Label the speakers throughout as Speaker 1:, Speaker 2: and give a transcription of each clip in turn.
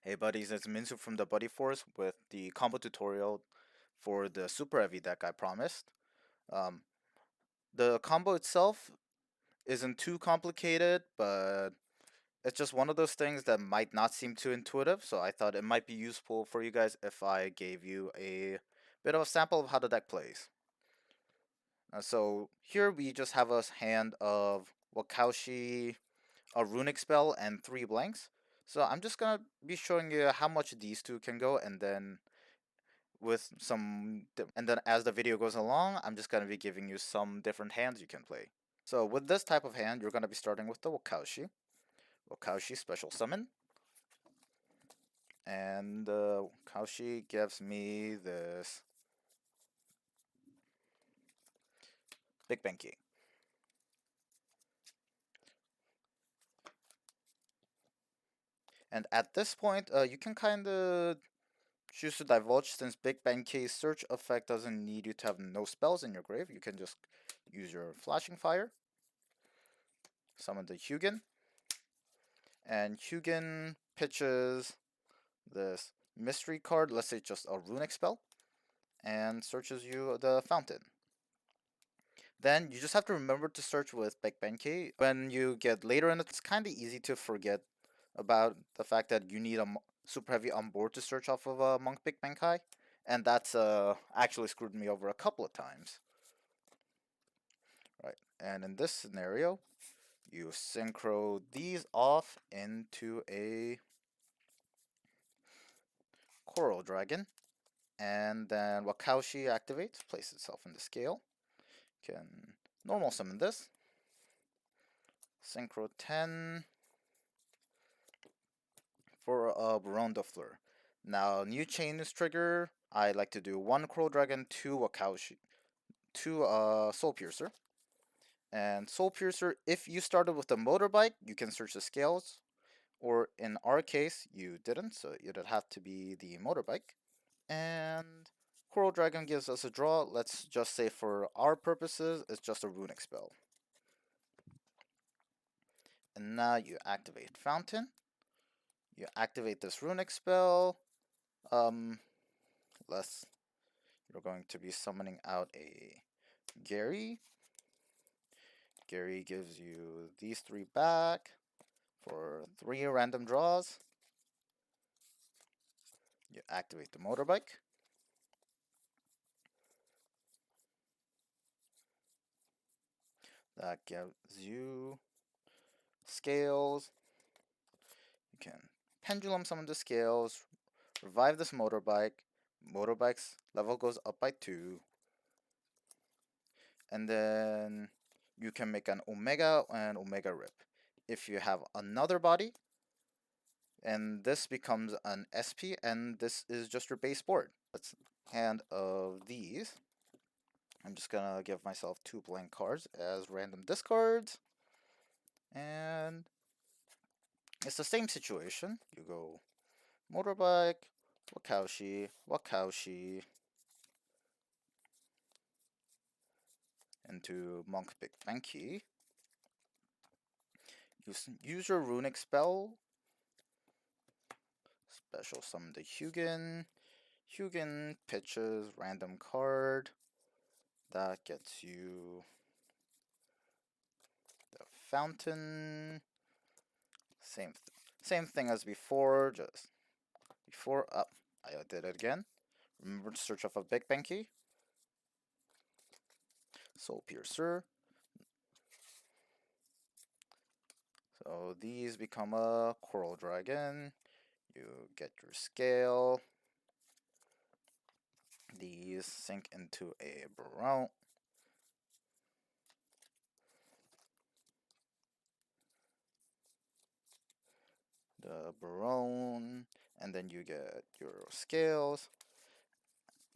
Speaker 1: Hey buddies, it's Minsu from the Buddy Force with the combo tutorial for the Super Heavy deck I promised. Um, the combo itself isn't too complicated, but it's just one of those things that might not seem too intuitive, so I thought it might be useful for you guys if I gave you a bit of a sample of how the deck plays. So here we just have a hand of Wakaushi, a Runick spell, and 3 blanks. So I'm just gonna be showing you how much these two can go, and then and then as the video goes along, I'm just going to be giving you some different hands you can play. So with this type of hand, you're going to be starting with the Wakaushi special summon, and the Wakaushi gives me this Big Benki. And at this point, you can kind of choose to divulge, since Big Benki's search effect doesn't need you to have no spells in your grave. You can just use your Flashing Fire, summon the Hugin, and Hugin pitches this mystery card, let's say just a runic spell, and searches you the fountain. Then you just have to remember to search with Bekbenki. When you get later in it, it's kind of easy to forget about the fact that you need a super heavy on board to search off of a Monk Bekbenkai, and that's actually screwed me over a couple of times. Right, and in this scenario, you synchro these off into a Coral Dragon, and then Wakaushi activates, places itself in the scale. Can normal summon this. Synchro 10 for a Baron Fleur. Now, new chain is trigger. I like to do 1 Coral Dragon, 2 Wakaushi, 2 Soul Piercer. And Soul Piercer, if you started with a motorbike, you can search the scales. Or in our case, you didn't, so it'd have to be the motorbike. And Coral Dragon gives us a draw. Let's just say for our purposes, it's just a runic spell. And now you activate Fountain. You activate this runic spell. Um, less. You're going to be summoning out a Gary. Gary gives you these 3 back for 3 random draws. You activate the motorbike. That gives you scales. You can pendulum summon the scales, revive this motorbike. Motorbike's level goes up by 2. And then you can make an Omega and Omega Rip. If you have another body, and this becomes an SP, and this is just your base board. Let's hand of these. I'm just gonna give myself 2 blank cards as random discards, and it's the same situation. You go motorbike, Wakaushi, Wakaushi, into Monk Big Benki. Use your runic spell. Special summon the Hugin. Hugin pitches random card. That gets you the fountain. Same thing as before, just before up. I did it again. Remember to search off a Big Benki. Soul Piercer. So these become a Coral Dragon. You get your scale. These sink into a Baron. The Baron, and then you get your scales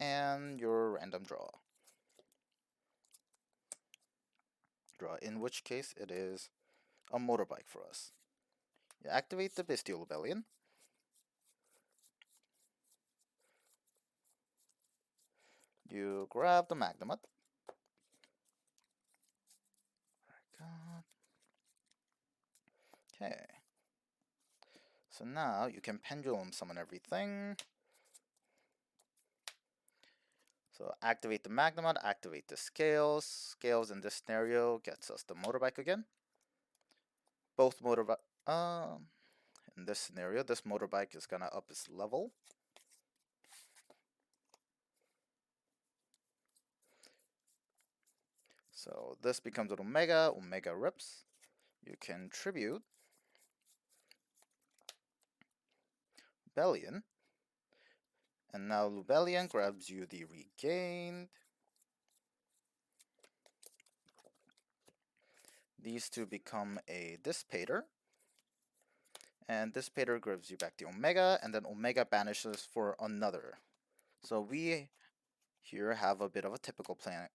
Speaker 1: and your random draw. In which case it is a motorbike for us. You activate the Bestial Rebellion. You grab the Magnamut. Okay. So now you can pendulum summon everything. So activate the Magnemod, activate the Scales. Scales in this scenario gets us the motorbike again. Both motorbike, in this scenario, this motorbike is gonna up its level. So this becomes an Omega, Omega rips. You can tribute Lubellion. And now Lubellion grabs you the regained. These two become a Dissipator. And Dissipator gives you back the Omega, and then Omega banishes for another. So we here have a bit of a typical plan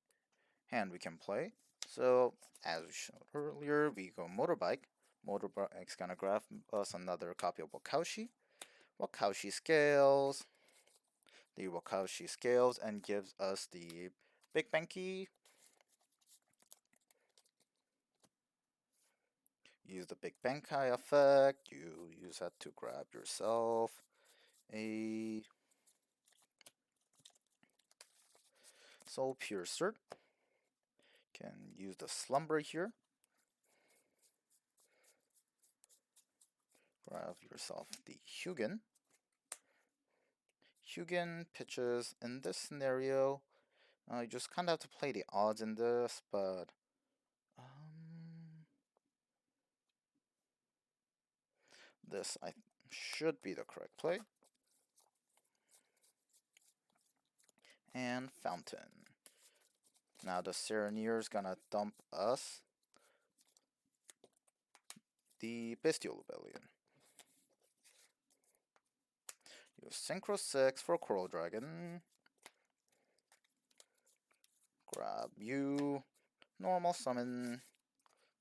Speaker 1: hand we can play. So as we showed earlier, we go Motorbike. Motorbike's gonna grab us another copy of Wakaushi. Wakaushi scales. The Wakaushi scales and gives us the Big Bang Key. Use the Big Bankai effect. You use that to grab yourself a Soul Piercer. Can use the Slumber here. Grab yourself the Hugin. Hugin pitches in this scenario. You just kind of have to play the odds in this, but this should be the correct play. And Fountain. Now the Sereneer is gonna dump us the Bestial Rebellion. Use Synchro 6 for Coral Dragon. Grab you. Normal summon.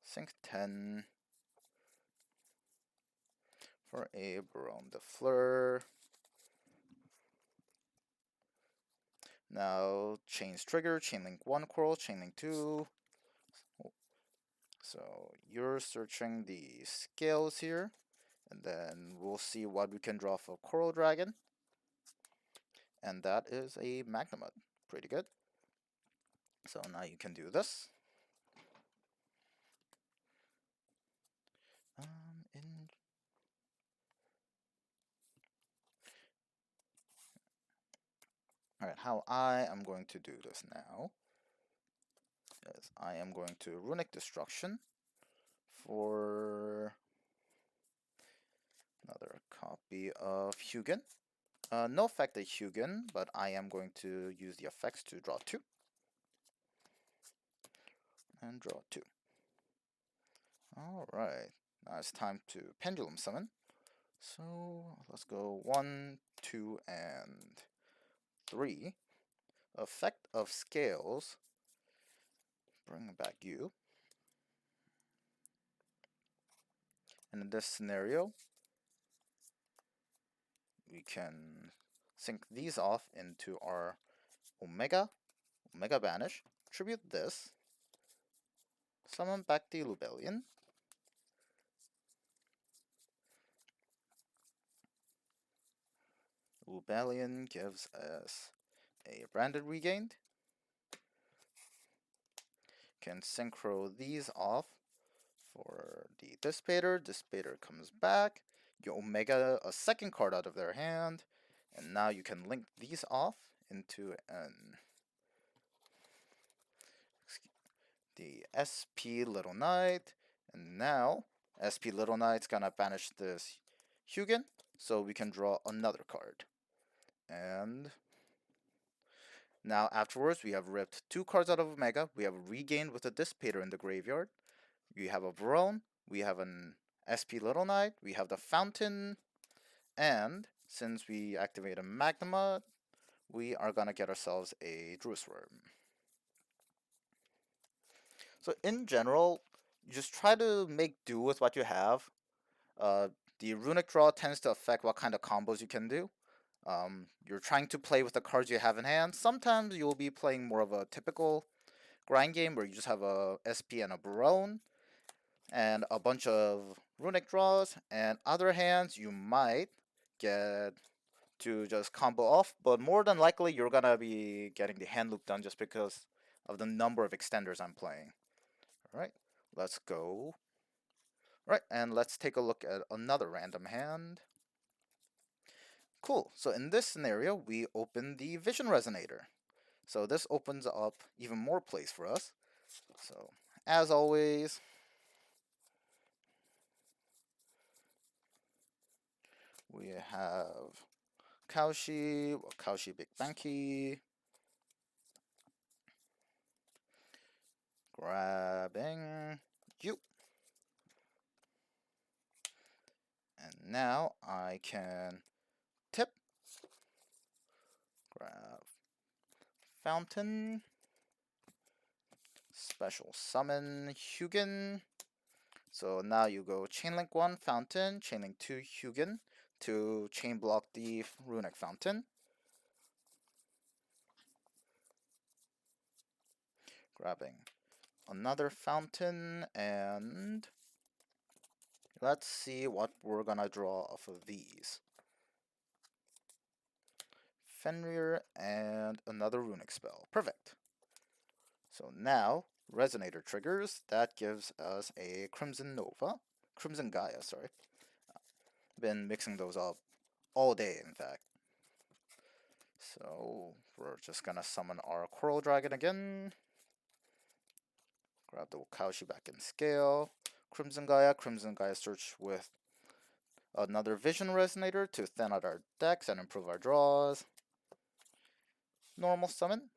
Speaker 1: Sync 10 for a Baron de Fleur. Now Chains trigger, Chainlink 1 Coral, Chainlink 2. So you're searching the scales here, and then we'll see what we can draw for Coral Dragon. And that is a Magnemud. Pretty good. So now you can do this. Alright, how I am going to do this now is I am going to Runick Destruction for another copy of Hugin. No effect at Hugin, but I am going to use the effects to draw 2. And draw 2. Alright, now it's time to Pendulum Summon. So let's go 1, 2, and 3. Effect of Scales. Bring back you. And in this scenario, we can sync these off into our Omega Banish, tribute this, summon back the Lubellion, Lubellion gives us a Branded Regained, can synchro these off for the Dissipator. Dissipator comes back, you Omega a second card out of their hand, and now you can link these off into the SP Little Knight, and now SP Little Knight's gonna banish this Hugin, so we can draw another card. And now afterwards, we have ripped 2 cards out of Omega. We have regained with a Dissipator in the graveyard. We have a Barone. We have an SP Little Knight. We have the Fountain. And since we activate a Magnemud, we are gonna get ourselves a Druisworm. So in general, you just try to make do with what you have. The Runick draw tends to affect what kind of combos you can do. You're trying to play with the cards you have in hand. Sometimes you'll be playing more of a typical grind game where you just have a SP and a Barone. and a bunch of Runick draws, and other hands you might get to just combo off, but more than likely you're gonna be getting the hand loop done just because of the number of extenders I'm playing. Alright, let's go. Right, and let's take a look at another random hand. Cool, so in this scenario, we open the Vision Resonator. So this opens up even more plays for us. So, as always, we have Kaushi Big Banky, grabbing you. And now I can tip, grab Fountain, special summon Hugin. So now you go Chainlink 1 Fountain, Chainlink 2 Hugin to chain block the Runick Fountain. Grabbing another Fountain, and let's see what we're gonna draw off of these. Fenrir and another Runick spell. Perfect. So now, Resonator triggers. That gives us a Crimson Nova. Crimson Gaia, sorry. Been mixing those up all day, in fact. So, we're just gonna summon our Coral Dragon again. Grab the Wakaushi back in scale. Crimson Gaia search with another Vision Resonator to thin out our decks and improve our draws. Normal summon.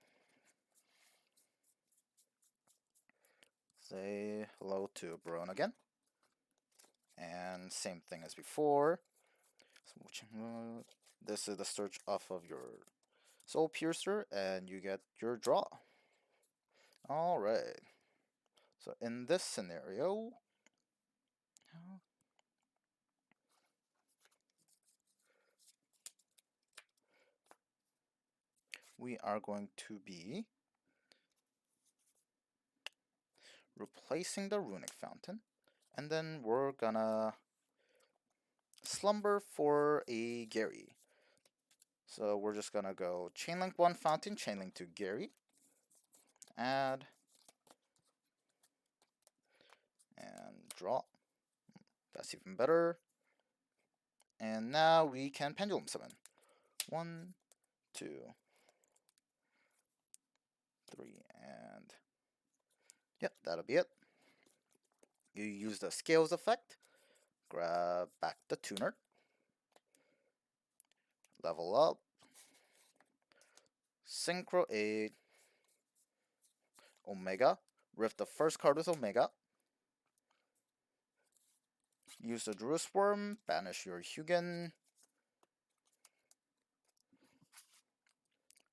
Speaker 1: Say hello to Baron again. And same thing as before. This is the search off of your Soul Piercer, and you get your draw. Alright. So in this scenario, we are going to be replacing the Runick Fountain, and then we're gonna slumber for a Gary. So we're just gonna go Chainlink 1 Fountain, Chainlink 2 Gary, add, and draw. That's even better. And now we can Pendulum Summon. 1, 2, 3, and yep, that'll be it. You use the Scales effect, grab back the tuner, level up, Synchro Aid, Omega, rift the first card with Omega, use the Druid Worm, banish your Hugin,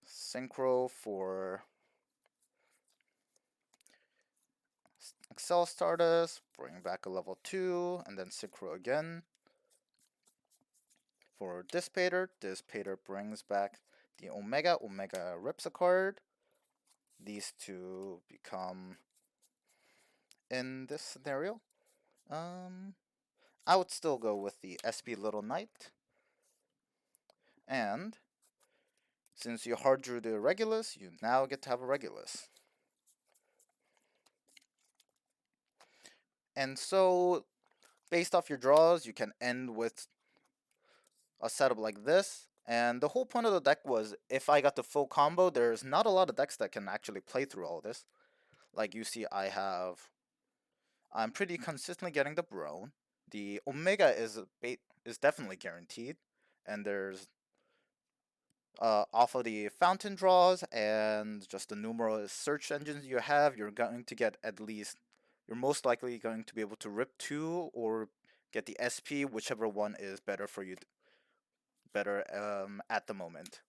Speaker 1: Synchro for Excel Stardust, bring back a level 2, and then Synchro again. For Dissipator, Dissipator brings back the Omega, Omega rips a card. These two become, in this scenario, I would still go with the SP Little Knight. And since you hard drew the Regulus, you now get to have a Regulus. And so, based off your draws, you can end with a setup like this. And the whole point of the deck was, if I got the full combo, there's not a lot of decks that can actually play through all this. Like you see, I'm pretty consistently getting the Brone. The Omega is definitely guaranteed, and there's off of the fountain draws and just the numerous search engines you have, you're going to get at least, you're most likely going to be able to rip 2 or get the SP, whichever one is better for you, better at the moment.